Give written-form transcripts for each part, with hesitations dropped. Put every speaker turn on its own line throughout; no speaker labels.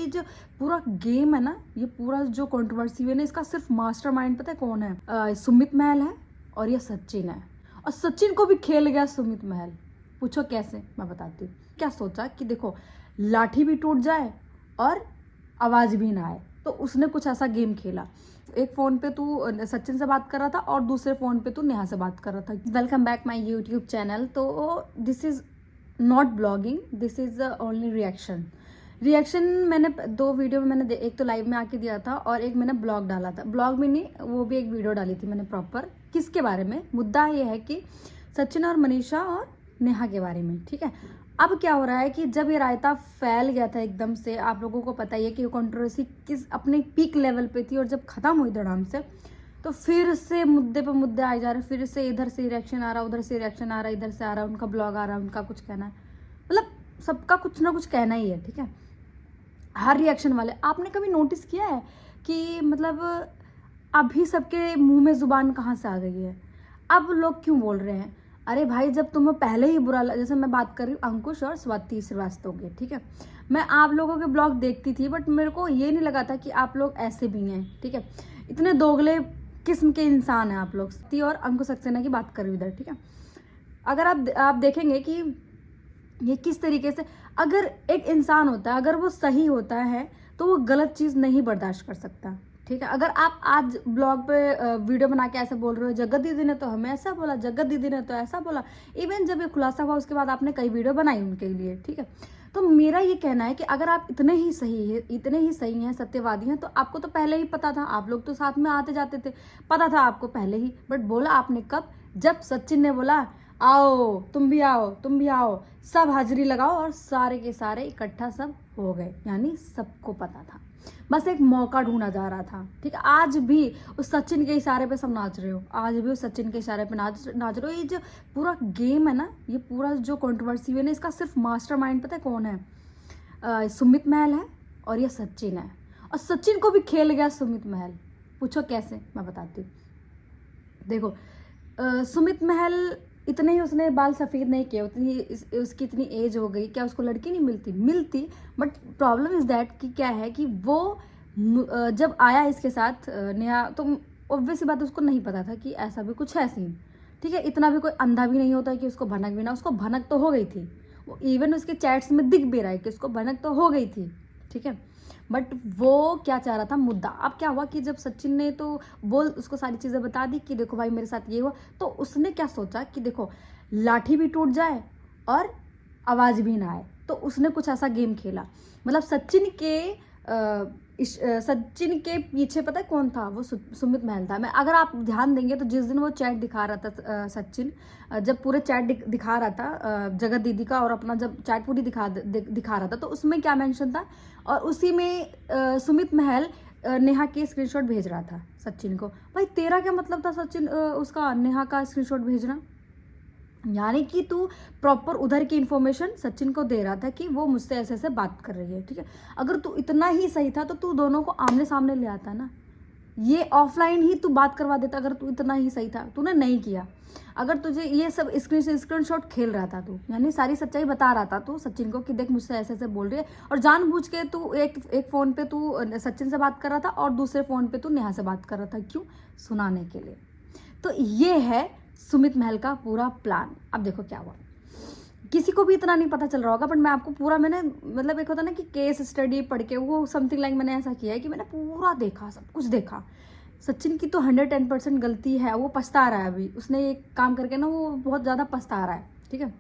जो पूरा गेम है ना, ये पूरा जो कंट्रोवर्सी है ना, इसका सिर्फ मास्टरमाइंड पता है कौन है? सुमित महल है और ये सचिन है। और सचिन को भी खेल गया सुमित महल। पूछो कैसे, मैं बताती हूँ। क्या सोचा कि देखो लाठी भी टूट जाए और आवाज भी ना आए, तो उसने कुछ ऐसा गेम खेला। एक फोन पे तू सचिन से बात कर रहा था और दूसरे फोन पे तू नेहा से बात कर रहा था। Welcome back my YouTube channel. तो this is not blogging, this is only reaction. मैंने 2 वीडियो में मैंने एक तो लाइव में आके दिया था और एक मैंने ब्लॉग डाला था। ब्लॉग में नहीं, वो भी एक वीडियो डाली थी मैंने प्रॉपर। किसके बारे में? मुद्दा ये है कि सचिन और मनीषा और नेहा के बारे में, ठीक है। अब क्या हो रहा है कि जब ये रायता फैल गया था एकदम से, आप लोगों को पता ही है कि वो कंट्रोवर्सी किस अपने पीक लेवल पे थी, और जब खत्म हुई धड़ाम से तो फिर से मुद्दे पे मुद्दे आए जा रहे। फिर से इधर से रिएक्शन आ रहा, उधर से रिएक्शन आ रहा, इधर से आ रहा, उनका ब्लॉग आ रहा, उनका कुछ कहना है, मतलब सबका कुछ ना कुछ कहना ही है, ठीक है। हर रिएक्शन वाले, आपने कभी नोटिस किया है कि मतलब अभी सबके मुंह में जुबान कहाँ से आ गई है? अब लोग क्यों बोल रहे हैं? अरे भाई, जब तुम्हें पहले ही बुरा लगा, जैसे मैं बात कर रही हूँ अंकुश और स्वाति श्रीवास्तव के, ठीक है। मैं आप लोगों के ब्लॉग देखती थी, बट मेरे को ये नहीं लगा था कि आप लोग ऐसे भी हैं, ठीक है। इतने दोगले किस्म के इंसान हैं आप लोग। स्वाति और अंकुश सक्सेना की बात कर रही हूँ इधर, ठीक है। अगर आप देखेंगे कि ये किस तरीके से, अगर एक इंसान होता है, अगर वो सही होता है तो वो गलत चीज़ नहीं बर्दाश्त कर सकता, ठीक है। अगर आप आज ब्लॉग पे वीडियो बना के ऐसे बोल रहे हो, जगत दीदी ने तो हमें ऐसा बोला, जगत दीदी ने तो ऐसा बोला, इवन जब ये खुलासा हुआ उसके बाद आपने कई वीडियो बनाई उनके लिए, ठीक है। तो मेरा ये कहना है कि अगर आप इतने ही सही हैं, सत्यवादी हैं, तो आपको तो पहले ही पता था। आप लोग तो साथ में आते जाते थे, पता था आपको पहले ही। बट बोला आपने कब? जब सचिन ने बोला आओ, तुम भी आओ, तुम भी आओ, सब हाजिरी लगाओ, और सारे के सारे इकट्ठा सब हो गए। यानी सबको पता था, बस एक मौका ढूंढा जा रहा था, ठीक है। आज भी उस सचिन के इशारे पे सब नाच रहे हो, आज भी उस सचिन के इशारे पे नाच रहे हो। ये जो पूरा गेम है ना, ये पूरा जो कंट्रोवर्सी है ना, इसका सिर्फ मास्टरमाइंड पता है कौन है? सुमित महल है और ये सचिन है। और सचिन को भी खेल गया सुमित महल। पूछो कैसे, मैं बताती हूँ। देखो सुमित महल, इतने ही उसने बाल सफ़ेद नहीं किए, उसकी इतनी एज हो गई, क्या उसको लड़की नहीं मिलती। बट प्रॉब्लम इज़ दैट कि क्या है कि वो जब आया इसके साथ नेहा, तो ऑब्वियस बात उसको नहीं पता था कि ऐसा भी कुछ है सीन, ठीक है। इतना भी कोई अंधा भी नहीं होता कि उसको भनक भी ना, उसको भनक तो हो गई थी। वो इवन उसके चैट्स में दिख भी रहा है कि उसको भनक तो हो गई थी, ठीक है। बट वो क्या चाह रहा था, मुद्दा। अब क्या हुआ कि जब सचिन ने तो उसको सारी चीज़ें बता दी कि देखो भाई मेरे साथ ये हुआ, तो उसने क्या सोचा कि देखो लाठी भी टूट जाए और आवाज़ भी ना आए, तो उसने कुछ ऐसा गेम खेला। मतलब सचिन के पीछे पता है कौन था? वो सुमित महल था। मैं, अगर आप ध्यान देंगे तो जिस दिन वो चैट दिखा रहा था सचिन, जब पूरे चैट दिखा रहा था जगत दीदी का, और अपना जब चैट पूरी दिखा रहा था, तो उसमें क्या मेंशन था? और उसी में सुमित महल नेहा के स्क्रीनशॉट भेज रहा था सचिन को। भाई तेरा क्या मतलब था सचिन उसका नेहा का स्क्रीनशॉट भेजना? यानी कि तू प्रॉपर उधर की इन्फॉर्मेशन सचिन को दे रहा था कि वो मुझसे ऐसे ऐसे बात कर रही है, ठीक है। अगर तू इतना ही सही था तो तू दोनों को आमने सामने ले आता ना, ये ऑफलाइन ही तू बात करवा देता। अगर तू इतना ही सही था, तूने नहीं किया। अगर तुझे ये सब स्क्रीनशॉट खेल रहा था तू, यानी सारी सच्चाई बता रहा था तू सचिन को कि देख मुझसे ऐसे ऐसे बोल रही है, और जानबूझ के तू एक फ़ोन पे तू सचिन से बात कर रहा था और दूसरे फ़ोन पे तू नेहा से बात कर रहा था। क्यों? सुनाने के लिए। तो ये है सुमित महल का पूरा प्लान। अब देखो क्या हुआ, किसी को भी इतना नहीं पता चल रहा होगा, बट मैं आपको पूरा, मैंने मतलब एक होता ना कि केस स्टडी पढ़ के, वो समथिंग लाइक मैंने ऐसा किया है कि मैंने पूरा देखा, सब कुछ देखा। सचिन की तो 110% गलती है, वो पछता रहा है अभी, उसने ये काम करके ना वो बहुत ज़्यादा पछता रहा है, ठीक है।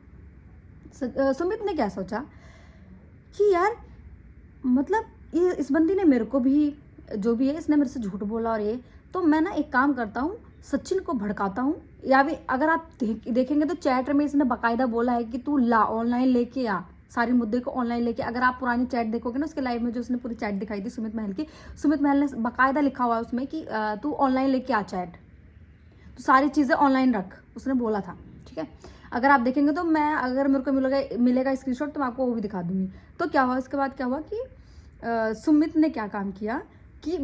सुमित ने क्या सोचा कि यार मतलब ये इस बंदी ने मेरे को भी, जो भी है इसने मेरे से झूठ बोला, और ये तो मैं ना एक काम करता हूँ, सचिन को भड़काता हूँ। या भी अगर आप देखेंगे तो चैट में इसने बाकायदा बोला है कि तू ला ऑनलाइन लेके आ, सारे मुद्दे को ऑनलाइन लेके। अगर आप पुरानी चैट देखोगे ना, उसके लाइव में जो उसने पूरी चैट दिखाई थी सुमित महल की, सुमित महल ने बाकायदा लिखा हुआ है उसमें कि तू ऑनलाइन लेके आ चैट, तो सारी चीज़ें ऑनलाइन रख, उसने बोला था, ठीक है। अगर आप देखेंगे तो मैं, अगर मेरे को मिलेगा स्क्रीनशॉट तो मैं आपको वो भी दिखा दूंगी। तो क्या हुआ, इसके बाद क्या हुआ कि सुमित ने क्या काम किया कि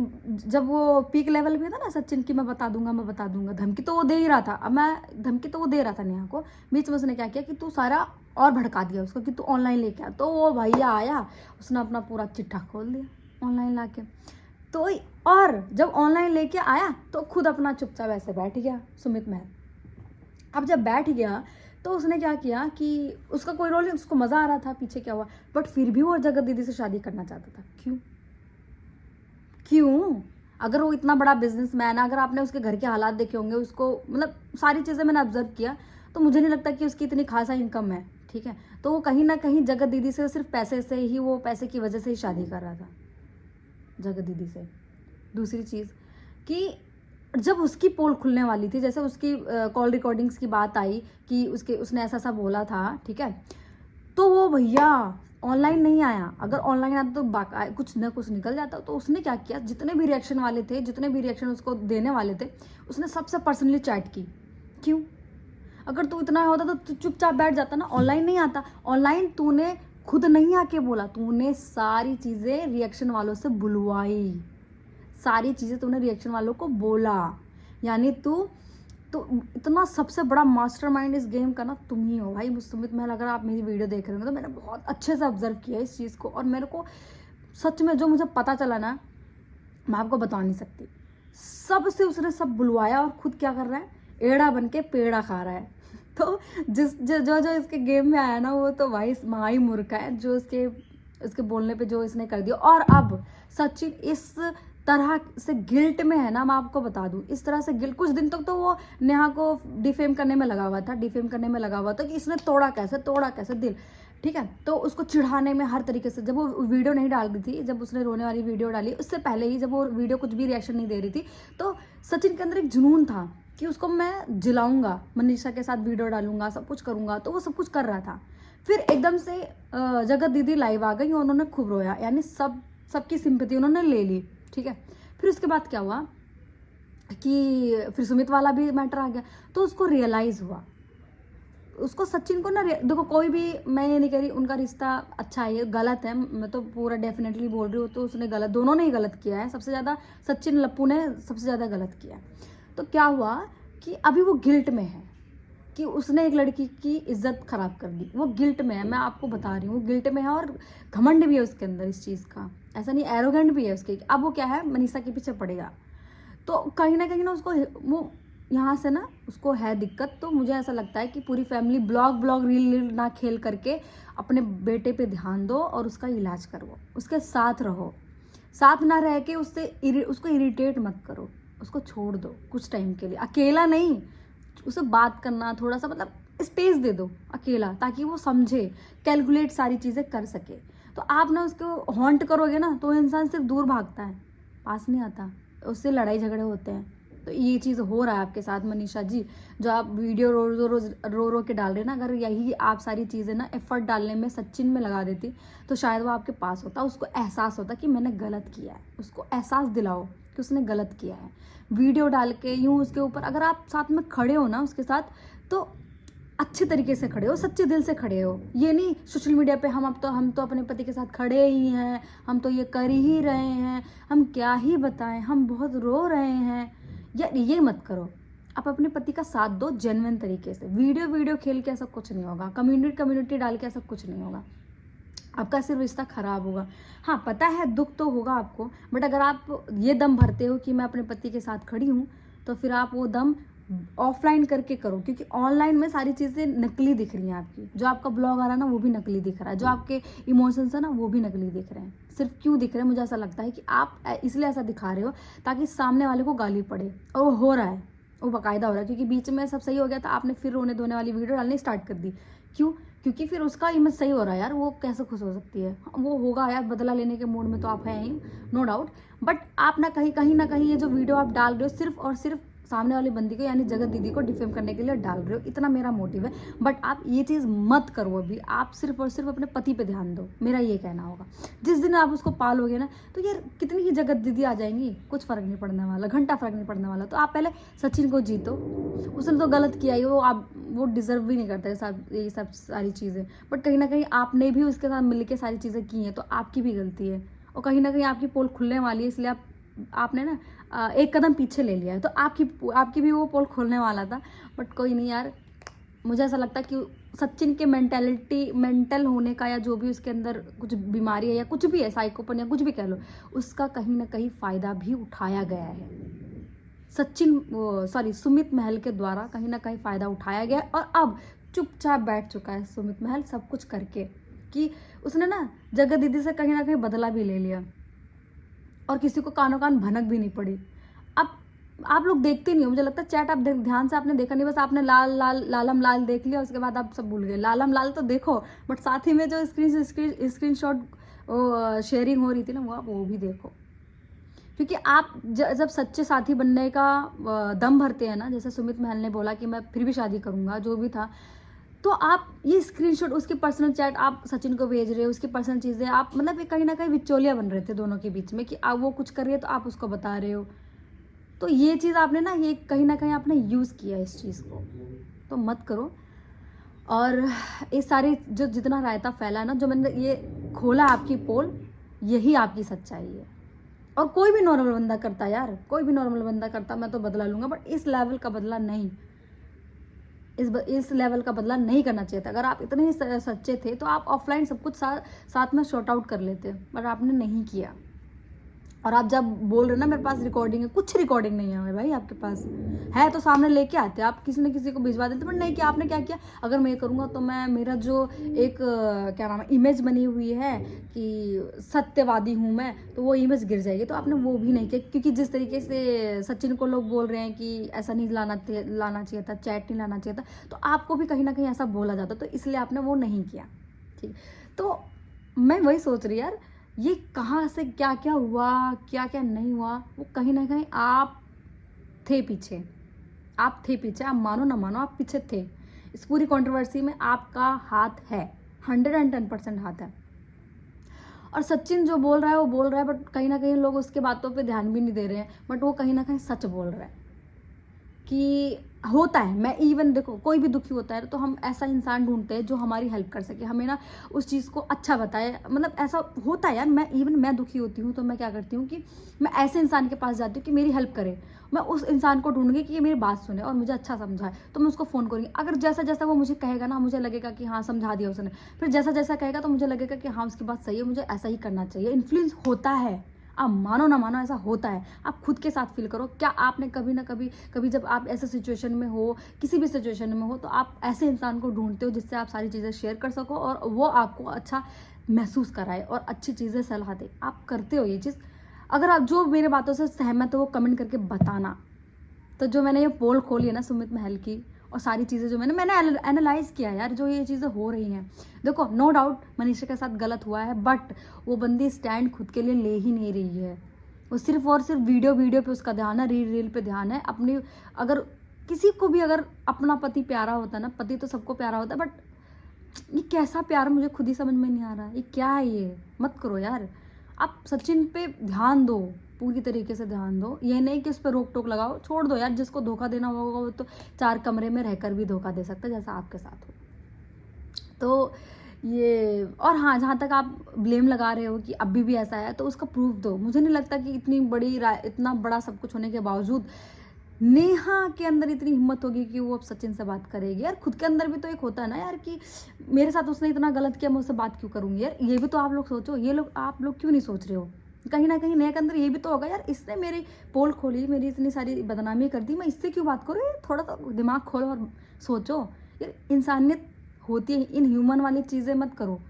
जब वो पीक लेवल पे था ना सचिन की, मैं बता दूंगा, धमकी तो वो दे ही रहा था। अब मैं धमकी तो वो दे रहा था नेहा को, बीच में उसने क्या किया कि तू सारा और भड़का दिया उसको कि तू ऑनलाइन लेके आ। तो वो भैया आया, उसने अपना पूरा चिट्ठा खोल दिया ऑनलाइन लाके। तो और जब ऑनलाइन लेके आया तो खुद अपना चुपचाप ऐसे बैठ गया सुमित महल। अब जब बैठ गया तो उसने क्या किया कि उसका कोई रोल नहीं, उसको मज़ा आ रहा था पीछे क्या हुआ, बट फिर भी वो जगत दीदी से शादी करना चाहता था। क्यों? अगर वो इतना बड़ा बिजनेसमैन है, अगर आपने उसके घर के हालात देखे होंगे, उसको मतलब सारी चीज़ें मैंने ऑब्जर्व किया, तो मुझे नहीं लगता कि उसकी इतनी खासा इनकम है, ठीक है। तो वो कहीं ना कहीं जगत दीदी से सिर्फ पैसे से ही, वो पैसे की वजह से ही शादी कर रहा था जगत दीदी से। दूसरी चीज़ कि जब उसकी पोल खुलने वाली थी, जैसे उसकी कॉल रिकॉर्डिंग्स की बात आई कि उसने ऐसा ऐसा बोला था, ठीक है, तो वो भैया ऑनलाइन नहीं आया। अगर ऑनलाइन आता तो कुछ न कुछ निकल जाता। तो उसने क्या किया, जितने भी रिएक्शन वाले थे, जितने भी रिएक्शन उसको देने वाले थे, उसने सबसे पर्सनली चैट की। क्यों? अगर तू इतना होता तो तू चुपचाप बैठ जाता ना, ऑनलाइन नहीं आता। ऑनलाइन तूने खुद नहीं आके बोला, तूने सारी चीज़ें रिएक्शन वालों से बुलवाई, सारी चीज़ें तूने रिएक्शन वालों को बोला। यानी तू तो इतना सबसे बड़ा मास्टरमाइंड इस गेम का ना तुम ही हो भाई सुमित महल। अगर आप मेरी वीडियो देख रहे होंगे तो मैंने बहुत अच्छे से ऑब्जर्व किया इस चीज़ को, और मेरे को सच में जो मुझे पता चला ना, मैं आपको बता नहीं सकती। सबसे उसने सब बुलवाया और खुद क्या कर रहा है, एड़ा बन के पेड़ा खा रहा है। तो जो इसके गेम में आया ना, वो तो भाई माही मूर्खा है, जो इसके बोलने पे जो इसने कर दिया। और अब सचिन इस तरह से गिल्ट में है ना, मैं आपको बता दूं, इस तरह से गिल्ट, कुछ दिन तक तो वो नेहा को डिफेम करने में लगा हुआ था कि इसने तोड़ा कैसे दिल, ठीक है। तो उसको चिढ़ाने में हर तरीके से, जब वो वीडियो नहीं डाल रही थी, जब उसने रोने वाली वीडियो डाली, उससे पहले ही जब वो वीडियो कुछ भी रिएक्शन नहीं दे रही थी, तो सचिन के अंदर एक जुनून था कि उसको मैं जिलाऊंगा, मनीषा के साथ वीडियो डालूंगा, सब कुछ करूंगा। तो वो सब कुछ कर रहा था। फिर एकदम से जगत दीदी लाइव आ गई, उन्होंने खूब रोया, यानी सबकी सिंपैथी उन्होंने ले ली, ठीक है। फिर उसके बाद क्या हुआ कि फिर सुमित वाला भी मैटर आ गया। तो उसको रियलाइज हुआ, उसको सचिन को ना, देखो कोई भी, मैं ये नहीं कह रही उनका रिश्ता अच्छा है, ये गलत है, मैं तो पूरा डेफिनेटली बोल रही हूँ। तो उसने गलत, दोनों ने ही गलत किया है, सबसे ज़्यादा सचिन लप्पू ने सबसे ज़्यादा गलत किया है। तो क्या हुआ कि अभी वो गिल्ट में है कि उसने एक लड़की की इज्जत खराब कर दी, वो गिल्ट में है, मैं आपको बता रही हूँ, वो गिल्ट में है। और घमंड भी है उसके अंदर इस चीज़ का, ऐसा नहीं, एरोगेंट भी है उसके। अब वो क्या है, मनीषा के पीछे पड़ेगा। तो कहीं ना उसको वो यहाँ से ना उसको है दिक्कत। तो मुझे ऐसा लगता है कि पूरी फैमिली ब्लॉग रील ना खेल करके अपने बेटे पे ध्यान दो और उसका इलाज करो, उसके साथ रहो, साथ ना रह के उसको इरिटेट मत करो, उसको छोड़ दो कुछ टाइम के लिए, अकेला नहीं, उसे बात करना, थोड़ा सा मतलब स्पेस दे दो अकेला, ताकि वो समझे, कैलकुलेट सारी चीज़ें कर सके। तो आप ना उसको हॉन्ट करोगे ना, तो इंसान सिर्फ दूर भागता है, पास नहीं आता, उससे लड़ाई झगड़े होते हैं। तो ये चीज़ हो रहा है आपके साथ मनीषा जी, जो आप वीडियो रो के डाल रहे हैं ना। अगर यही आप सारी चीज़ें ना एफर्ट डालने में सचिन में लगा देती, तो शायद वो आपके पास होता, उसको एहसास होता कि मैंने गलत किया है। उसको एहसास दिलाओ कि उसने गलत किया है। वीडियो डाल के यूँ उसके ऊपर, अगर आप साथ में खड़े हो ना उसके साथ, तो अच्छे तरीके से खड़े हो, सच्चे दिल से खड़े हो। ये नहीं सोशल मीडिया पे हम तो अपने पति के साथ खड़े ही हैं, हम तो ये कर ही रहे हैं, हम क्या ही बताएं, हम बहुत रो रहे हैं, या ये मत करो। आप अपने पति का साथ दो जेन्युइन तरीके से। वीडियो खेल के ऐसा कुछ नहीं होगा, कम्युनिटी डाल के ऐसा कुछ नहीं होगा, आपका सिर्फ रिश्ता खराब होगा। हाँ पता है दुख तो होगा आपको, बट अगर आप ये दम भरते हो कि मैं अपने पति के साथ खड़ी हूँ, तो फिर आप वो दम ऑफलाइन करके करो, क्योंकि ऑनलाइन में सारी चीज़ें नकली दिख रही हैं आपकी। जो आपका ब्लॉग आ रहा है ना, वो भी नकली दिख रहा है, जो आपके इमोशंस है ना, वो भी नकली दिख रहे हैं। सिर्फ क्यों दिख रहे हैं, मुझे ऐसा लगता है कि आप इसलिए ऐसा दिखा रहे हो ताकि सामने वाले को गाली पड़े, और वो हो रहा है, वो बाकायदा हो रहा है। क्योंकि बीच में सब सही हो गया था, आपने फिर रोने धोने वाली वीडियो डालनी स्टार्ट कर दी। क्यों? क्योंकि फिर उसका इमेज सही हो रहा है यार, वो कैसे खुश हो सकती है, वो होगा यार, बदला लेने के मूड में तो आप हैं ही, नो डाउट। बट आप ना कहीं ना कहीं ये जो वीडियो आप डाल रहे हो, सिर्फ और सिर्फ सामने वाली बंदी को, यानी जगत दीदी को डिफेम करने के लिए डाल रहे हो, इतना मेरा मोटिव है। बट आप ये चीज़ मत करो अभी, आप सिर्फ और सिर्फ अपने पति पे ध्यान दो, मेरा ये कहना होगा। जिस दिन आप उसको पालोगे ना, तो यार कितनी ही जगत दीदी आ जाएंगी, कुछ फ़र्क नहीं पड़ने वाला, घंटा फ़र्क नहीं पड़ने वाला। तो आप पहले सचिन को जीतो, उसने तो गलत किया ही, वो डिज़र्व भी नहीं करता ये सब सारी चीज़ें। बट कहीं ना कहीं आपने भी उसके साथ मिल के सारी चीज़ें की हैं, तो आपकी भी गलती है, और कहीं ना कहीं आपकी पोल खुलने वाली है, इसलिए आप आपने ना एक कदम पीछे ले लिया है। तो आपकी भी वो पोल खोलने वाला था, बट कोई नहीं यार। मुझे ऐसा लगता है कि सचिन के मेंटल होने का, या जो भी उसके अंदर कुछ बीमारी है या कुछ भी है, साइकोपन या कुछ भी कह लो, उसका कहीं ना कहीं फ़ायदा भी उठाया गया है। सुमित महल के द्वारा कहीं ना कहीं फ़ायदा उठाया गया है, और अब चुपचाप बैठ चुका है सुमित महल सब कुछ करके, कि उसने ना जगत दीदी से कहीं ना कहीं बदला भी ले लिया, और किसी को कानों कान भनक भी नहीं पड़ी। अब आप लोग देखते नहीं हो, मुझे लगता है चैट आप ध्यान से आपने देखा नहीं, बस आपने लालम लाल देख लिया, उसके बाद आप सब भूल गए। लालम लाल तो देखो, बट साथ ही में जो स्क्रीन शॉट शेयरिंग हो रही थी ना, वो भी देखो। क्योंकि आप जब सच्चे साथी बनने का दम भरते हैं ना, जैसे सुमित महल ने बोला कि मैं फिर भी शादी करूंगा, जो भी था, तो आप ये स्क्रीनशॉट, उसकी पर्सनल चैट आप सचिन को भेज रहे हो, उसकी पर्सनल चीज़ें आप, मतलब ये कहीं ना कहीं विचोलिया बन रहे थे दोनों के बीच में, कि आप वो कुछ कर रही है तो आप उसको बता रहे हो। तो ये चीज़ आपने ना, ये कहीं ना कहीं आपने यूज़ किया इस चीज़ को, तो मत करो। और ये सारी जो जितना रायता फैला है ना, जो मैंने ये खोला आपकी पोल, यही आपकी सच्चाई है। और कोई भी नॉर्मल बंदा करता यार, कोई भी नॉर्मल बंदा करता, मैं तो बदला लूँगा, बट इस लेवल का बदला नहीं, इस लेवल का बदला नहीं करना चाहिए था। अगर आप इतने ही सच्चे थे तो आप ऑफलाइन सब कुछ साथ में शॉर्ट आउट कर लेते, पर आपने नहीं किया। और आप जब बोल रहे ना मेरे पास रिकॉर्डिंग है, कुछ रिकॉर्डिंग नहीं है भाई आपके पास, है तो सामने लेके आते, आप किसी न किसी को भिजवा देते, बट नहीं किया। आपने क्या किया, अगर मैं ये करूँगा तो मेरा जो एक क्या नाम है, इमेज बनी हुई है कि सत्यवादी हूँ मैं, तो वो इमेज गिर जाएगी। तो आपने वो भी नहीं किया, क्योंकि जिस तरीके से सचिन को लोग बोल रहे हैं कि ऐसा नहीं लाना चाहिए था, चैट नहीं लाना चाहिए था, तो आपको भी कहीं ना कहीं ऐसा बोला जाता, तो इसलिए आपने वो नहीं किया। ठीक, तो मैं वही सोच रही यार, ये कहाँ से क्या क्या हुआ, क्या क्या नहीं हुआ, वो कहीं ना कहीं आप थे पीछे, आप मानो ना मानो, आप पीछे थे। इस पूरी कंट्रोवर्सी में आपका हाथ है, 110% हाथ है। और सचिन जो बोल रहा है वो बोल रहा है, बट कहीं ना कहीं लोग उसके बातों पे ध्यान भी नहीं दे रहे हैं, बट वो कहीं ना कहीं सच बोल रहा है। कि होता है, मैं इवन देखो, कोई भी दुखी होता है तो हम ऐसा इंसान ढूंढते हैं जो हमारी हेल्प कर सके, हमें ना उस चीज़ को अच्छा बताए, मतलब ऐसा होता है यार। मैं दुखी होती हूँ तो मैं क्या करती हूँ कि मैं ऐसे इंसान के पास जाती हूँ कि मेरी हेल्प करे। मैं उस इंसान को ढूंढूंगी कि ये मेरी बात सुने और मुझे अच्छा समझाए, तो मैं उसको फ़ोन करूँगी। अगर जैसा जैसा वो मुझे कहेगा ना, मुझे लगेगा कि हाँ समझा दिया उसने, फिर जैसा जैसा कहेगा तो मुझे लगेगा कि हाँ उसकी बात सही है, मुझे ऐसा ही करना चाहिए। इन्फ्लुएंस होता है, आप मानो ना मानो ऐसा होता है। आप खुद के साथ फील करो, क्या आपने कभी ना कभी जब आप ऐसे सिचुएशन में हो, किसी भी सिचुएशन में हो, तो आप ऐसे इंसान को ढूंढते हो जिससे आप सारी चीज़ें शेयर कर सको और वो आपको अच्छा महसूस कराए और अच्छी चीज़ें सलाह दे। आप करते हो ये चीज़। अगर आप जो मेरे बातों से सहमत हो वो कमेंट करके बताना। तो जो मैंने ये पोल खोली है ना सुमित महल की, और सारी चीज़ें जो मैंने एनालाइज किया यार, जो ये चीज़ें हो रही हैं, देखो नो डाउट मनीषा के साथ गलत हुआ है, बट वो बंदी स्टैंड खुद के लिए ले ही नहीं रही है। वो सिर्फ और सिर्फ वीडियो पे उसका ध्यान है, रील पे ध्यान है अपनी। अगर किसी को भी अगर अपना पति प्यारा होता है ना, पति तो सबको प्यारा होता है, बट ये कैसा प्यार मुझे खुद ही समझ में नहीं आ रहा, ये क्या है, ये मत करो यार। आप सचिन पे ध्यान दो, पूरी तरीके से ध्यान दो, ये नहीं कि उस पर रोक टोक लगाओ। छोड़ दो यार, जिसको धोखा देना होगा वो तो 4 कमरे में रहकर भी धोखा दे सकता है, जैसा आपके साथ हो। तो ये, और हाँ, जहाँ तक आप ब्लेम लगा रहे हो कि अभी भी ऐसा है, तो उसका प्रूफ दो। मुझे नहीं लगता कि इतना बड़ा सब कुछ होने के बावजूद नेहा के अंदर इतनी हिम्मत होगी कि वो अब सचिन से बात करेगी। यार खुद के अंदर भी तो एक होता है ना यार, कि मेरे साथ उसने इतना गलत किया, मैं उससे बात क्यों करूँगी यार। ये भी तो आप लोग सोचो, आप लोग क्यों नहीं सोच रहे हो? कहीं ना कहीं नेहा के अंदर ये भी तो होगा यार, इसने मेरी पोल खोली, मेरी इतनी सारी बदनामी कर दी, मैं इससे क्यों बात करूँ? थोड़ा तो दिमाग खोलो और सोचो यार, इंसानियत होती है, इन ह्यूमन वाली चीज़ें मत करो।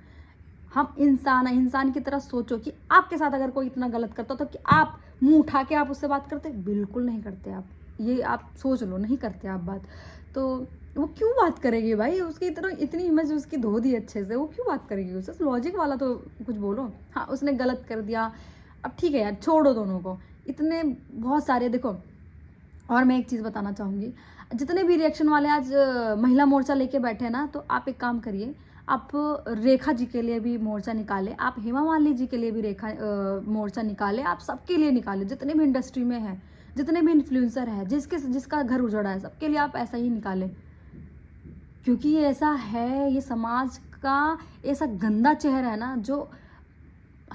हम इंसान की तरह सोचो कि आपके साथ अगर कोई इतना गलत करता तो कि आप मुंह उठा के आप उससे बात करते? बिल्कुल नहीं करते आप। ये आप सोच लो, नहीं करते आप बात। तो वो क्यों बात करेगी भाई? उसकी इतनी इमेज उसकी धो दी अच्छे से, वो क्यों बात करेगी उससे? लॉजिक वाला तो कुछ बोलो। हाँ उसने गलत कर दिया, अब ठीक है यार, छोड़ो दोनों को। इतने बहुत सारे, देखो और मैं एक चीज़ बताना चाहूँगी, जितने भी रिएक्शन वाले आज महिला मोर्चा लेके बैठे हैं ना, तो आप एक काम करिए, आप रेखा जी के लिए भी मोर्चा निकाले, आप हेमा मालिनी जी के लिए भी मोर्चा निकाले, आप सबके लिए निकाले, जितने भी इंडस्ट्री में हैं, जितने भी इन्फ्लुएंसर है, जिसका घर उजड़ा है, सबके लिए आप ऐसा ही निकालें। क्योंकि ये ऐसा है, ये समाज का ऐसा गंदा चेहरा है ना, जो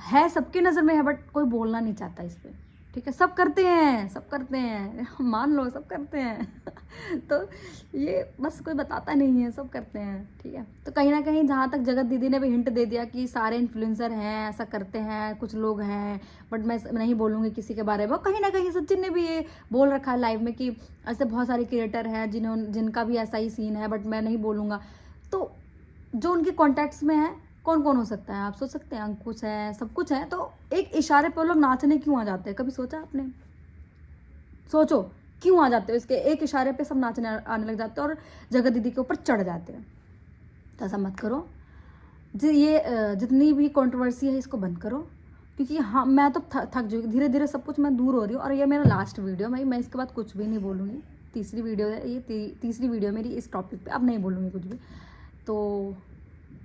है सबकी नज़र में है, बट कोई बोलना नहीं चाहता इस पर। ठीक है, सब करते हैं, सब करते हैं, मान लो सब करते हैं। तो ये बस कोई बताता नहीं है, सब करते हैं, ठीक है। तो कहीं ना कहीं जहाँ तक जगत दीदी ने भी हिंट दे दिया कि सारे इन्फ्लुएंसर हैं, ऐसा करते हैं, कुछ लोग हैं, बट मैं नहीं बोलूँगी किसी के बारे में। कहीं ना कहीं सचिन ने भी ये बोल रखा है लाइव में कि ऐसे बहुत सारे क्रिएटर हैं जिनका भी ऐसा ही सीन है, बट मैं नहीं बोलूँगा। तो जो उनके कॉन्टैक्ट्स में है, कौन कौन हो सकता है आप सोच सकते हैं? अंकुश है, सब कुछ है, तो एक इशारे पे वो लोग नाचने क्यों आ जाते हैं? कभी सोचा आपने? सोचो क्यों आ जाते हो? इसके एक इशारे पे सब नाचने आने लग जाते हैं और जगत दीदी के ऊपर चढ़ जाते हैं। तो ऐसा मत करो। ये जितनी भी कंट्रोवर्सी है इसको बंद करो, क्योंकि हाँ मैं तो थक चुकी। धीरे धीरे सब कुछ मैं दूर हो रही हूँ और ये मेरा लास्ट वीडियो, मैं इसके बाद कुछ भी नहीं बोलूँगी। तीसरी वीडियो है ये, तीसरी वीडियो मेरी इस टॉपिक पे। अब नहीं बोलूँगी कुछ भी। तो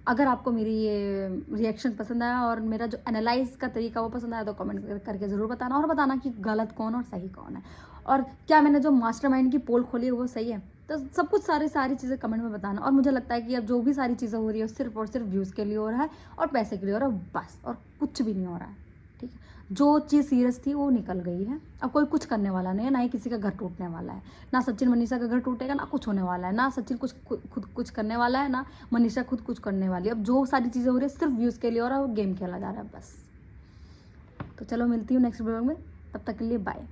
अगर आपको मेरी ये रिएक्शन पसंद आया और मेरा जो एनालाइज का तरीका वो पसंद आया तो कमेंट करके ज़रूर बताना, और बताना कि गलत कौन और सही कौन है, और क्या मैंने जो मास्टरमाइंड की पोल खोली है वो सही है। तो सब कुछ सारी चीज़ें कमेंट में बताना। और मुझे लगता है कि अब जो भी सारी चीज़ें हो रही है सिर्फ और सिर्फ व्यूज़ के लिए हो रहा है और पैसे के लिए हो रहा है बस, और कुछ भी नहीं हो रहा है, ठीक है। जो चीज़ सीरियस थी वो निकल गई है। अब कोई कुछ करने वाला नहीं है, ना ही किसी का घर टूटने वाला है। ना सचिन मनीषा का घर टूटेगा, ना कुछ होने वाला है। ना सचिन खुद कुछ करने वाला है, ना मनीषा खुद कुछ करने वाली है। अब जो सारी चीज़ें हो रही है सिर्फ व्यूज़ के लिए हो रहा है, वो गेम खेला जा रहा है बस। तो चलो मिलती हूँ नेक्स्ट ब्लॉग में, तब तक के लिए बाय।